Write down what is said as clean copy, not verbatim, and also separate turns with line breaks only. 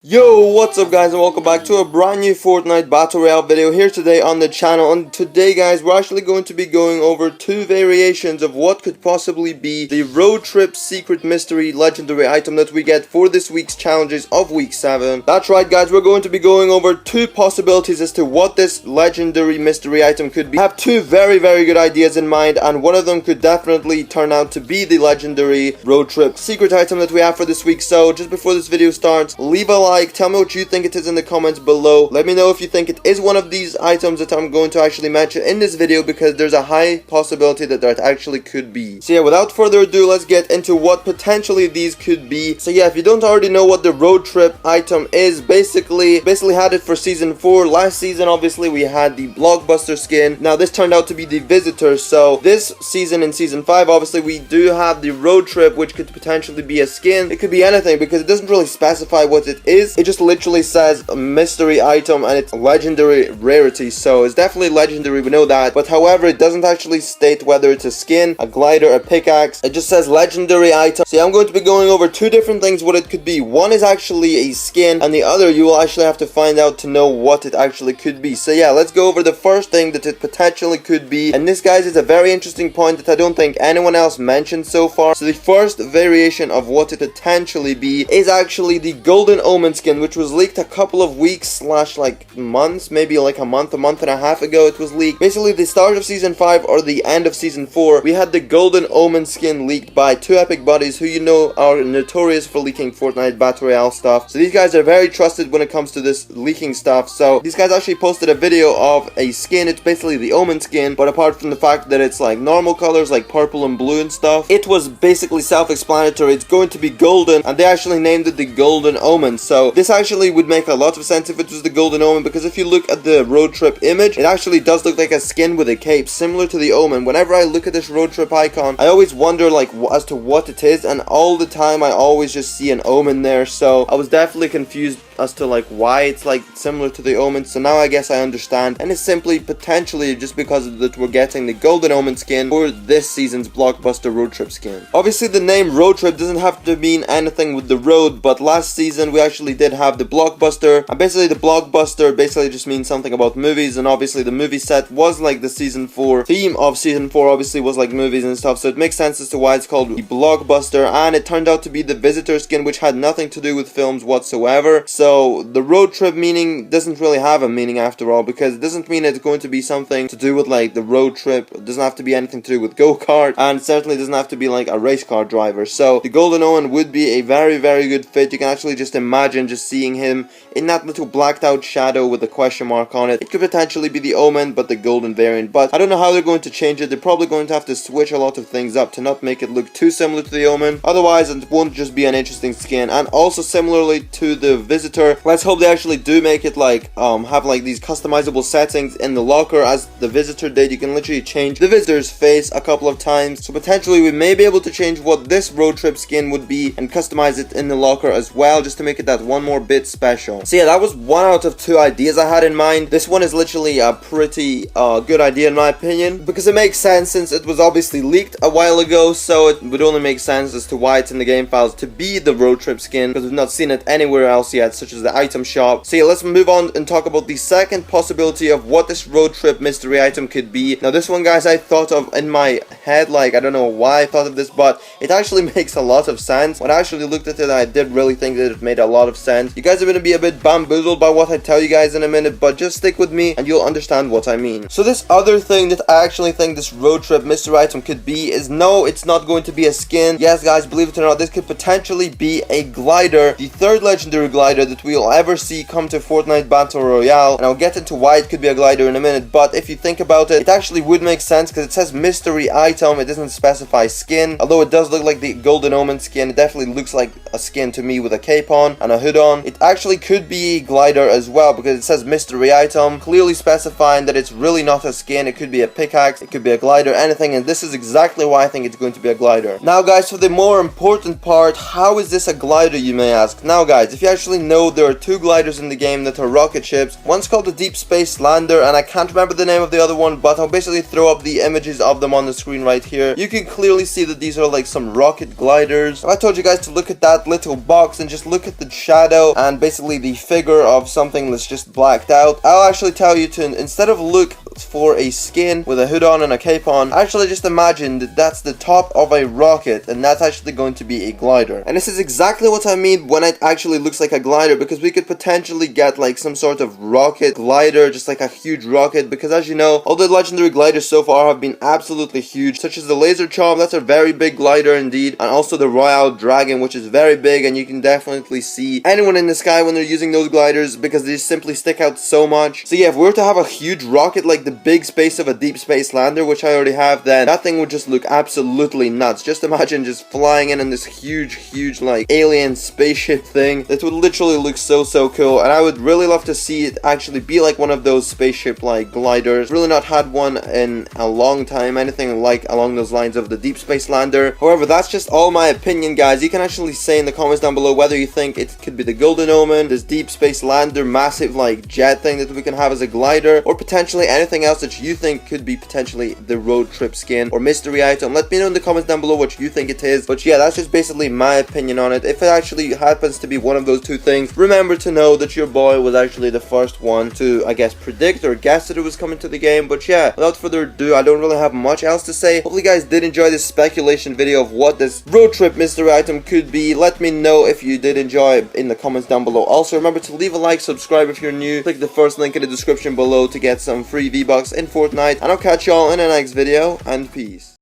Yo, what's up guys, and welcome back to a brand new Fortnite Battle Royale video here today on the channel. And today guys, we're actually going to be going over two variations of what could possibly be the Roadtrip secret mystery legendary item that we get for this week's challenges of week 7. That's right guys, we're going to be going over two possibilities as to what this legendary mystery item could be. I have two very good ideas in mind, and one of them could definitely turn out to be the legendary Roadtrip secret item that we have for this week. So just before this video starts, leave a like, tell me what you think it is in the comments below. Let me know if you think it is one of these items that I'm going to actually mention in this video, because there's a high possibility that that actually could be. So yeah, without further ado, let's get into what potentially these could be. So yeah, if you don't already know what the Roadtrip item is, basically had it for season 4. Last season obviously we had the blockbuster skin. Now this turned out to be the visitor. So this season, in season 5, obviously we do have the Roadtrip, which could potentially be a skin. It could be anything because it doesn't really specify what it is. It just literally says a mystery item and it's legendary rarity, so it's definitely legendary, we know that. But however, it doesn't actually state whether it's a skin, a glider, a pickaxe. It just says legendary item. So yeah, I'm going to be going over two different things what it could be. One is actually a skin, and the other you will actually have to find out to know what it actually could be. So yeah, let's go over the first thing that it potentially could be. And this, guys, is a very interesting point that I don't think anyone else mentioned so far. So the first variation of what it potentially be is actually the golden omen skin, which was leaked a couple of weeks / like months, maybe like a month and a half ago it was leaked. Basically the start of season 5 or the end of season 4, we had the golden omen skin leaked by two epic buddies who you know are notorious for leaking Fortnite Battle Royale stuff. So these guys are very trusted when it comes to this leaking stuff. So these guys actually posted a video of a skin. It's basically the omen skin, but apart from the fact that it's like normal colors like purple and blue and stuff, it was basically self-explanatory. It's going to be golden, and they actually named it the golden omen. So this actually would make a lot of sense if it was the golden omen, because if you look at the Roadtrip image, it actually does look like a skin with a cape similar to the omen. Whenever I look at this Roadtrip icon, I always wonder like as to what it is, and all the time I always just see an omen there. So I was definitely confused as to like why it's like similar to the omen. So now I guess I understand, and it's simply potentially just because that we're getting the golden omen skin for this season's blockbuster Roadtrip skin. Obviously the name Roadtrip doesn't have to mean anything with the road, but last season we actually did have the blockbuster, and basically the blockbuster basically just means something about movies, and obviously the movie set was like the season 4 theme of season 4 obviously was like movies and stuff, so it makes sense as to why it's called the blockbuster. And it turned out to be the visitor skin, which had nothing to do with films whatsoever. So the Roadtrip meaning doesn't really have a meaning after all, because it doesn't mean it's going to be something to do with like the road trip. It doesn't have to be anything to do with go-kart, and it certainly doesn't have to be like a race car driver. So the golden omen would be a very good fit. You can actually just imagine just seeing him in that little blacked out shadow with a question mark on it. It could potentially be the omen, but the golden variant. But I don't know how they're going to change it. They're probably going to have to switch a lot of things up to not make it look too similar to the omen. Otherwise it won't just be an interesting skin. And also similarly to the visitor, let's hope they actually do make it like have like these customizable settings in the locker. As the visitor did, you can literally change the visitor's face a couple of times. So potentially we may be able to change what this Roadtrip skin would be and customize it in the locker as well, just to make it that one more bit special. So yeah, that was one out of two ideas I had in mind. This one is literally a pretty good idea in my opinion, because it makes sense since it was obviously leaked a while ago. So it would only make sense as to why it's in the game files to be the Roadtrip skin, because we've not seen it anywhere else yet, such as the item shop. So yeah, let's move on and talk about the second possibility of what this Roadtrip mystery item could be. Now this one, guys, I thought of in my head, like I don't know why I thought of this, but it actually makes a lot of sense. When I actually looked at it, I did really think that it made a lot of sense. You guys are going to be a bit bamboozled by what I tell you guys in a minute, but just stick with me and you'll understand what I mean. So this other thing that I actually think this Roadtrip mystery item could be is, no, it's not going to be a skin. Yes guys, believe it or not, this could potentially be a glider, the third legendary glider that we'll ever see come to Fortnite Battle Royale, and I'll get into why it could be a glider in a minute. But if you think about it, it actually would make sense, because it says mystery item, it doesn't specify skin. Although it does look like the golden omen skin, it definitely looks like a skin to me with a cape on and a hood on. It actually could be a glider as well, because it says mystery item, clearly specifying that it's really not a skin. It could be a pickaxe, it could be a glider, anything, and this is exactly why I think it's going to be a glider. Now guys, for the more important part, how is this a glider, you may ask? Now guys, if you actually know know, there are two gliders in the game that are rocket ships. One's called the Deep Space Lander, and I can't remember the name of the other one, but I'll basically throw up the images of them on the screen right here. You can clearly see that these are like some rocket gliders. If I told you guys to look at that little box and just look at the shadow and basically the figure of something that's just blacked out, I'll actually tell you to, instead of look for a skin with a hood on and a cape on, actually just imagine that that's the top of a rocket, and that's actually going to be a glider. And this is exactly what I mean when it actually looks like a glider, because we could potentially get like some sort of rocket glider, just like a huge rocket, because as you know, all the legendary gliders so far have been absolutely huge, such as the Laser Charm. That's a very big glider indeed, and also the Royale Dragon, which is very big, and you can definitely see anyone in the sky when they're using those gliders because they simply stick out so much. So yeah, if we were to have a huge rocket like the big space of a Deep Space Lander, which I already have, then that thing would just look absolutely nuts. Just imagine just flying in this huge like alien spaceship thing. It would literally look so cool, and I would really love to see it actually be like one of those spaceship like gliders. Really not had one in a long time, anything like along those lines of the Deep Space Lander. However, that's just all my opinion, guys. You can actually say in the comments down below whether you think it could be the Golden Omen, this Deep Space Lander massive like jet thing that we can have as a glider, or potentially anything else that you think could be potentially the Roadtrip skin or mystery item. Let me know in the comments down below what you think it is. But yeah, that's just basically my opinion on it. If it actually happens to be one of those two things, remember to know that your boy was actually the first one to, I guess, predict or guess that it was coming to the game. But yeah, without further ado, I don't really have much else to say. Hopefully you guys did enjoy this speculation video of what this Roadtrip mystery item could be. Let me know if you did enjoy it in the comments down below. Also, remember to leave a like, subscribe if you're new, click the first link in the description below to get some free V-Bucks in Fortnite, and I'll catch y'all in the next video, and peace.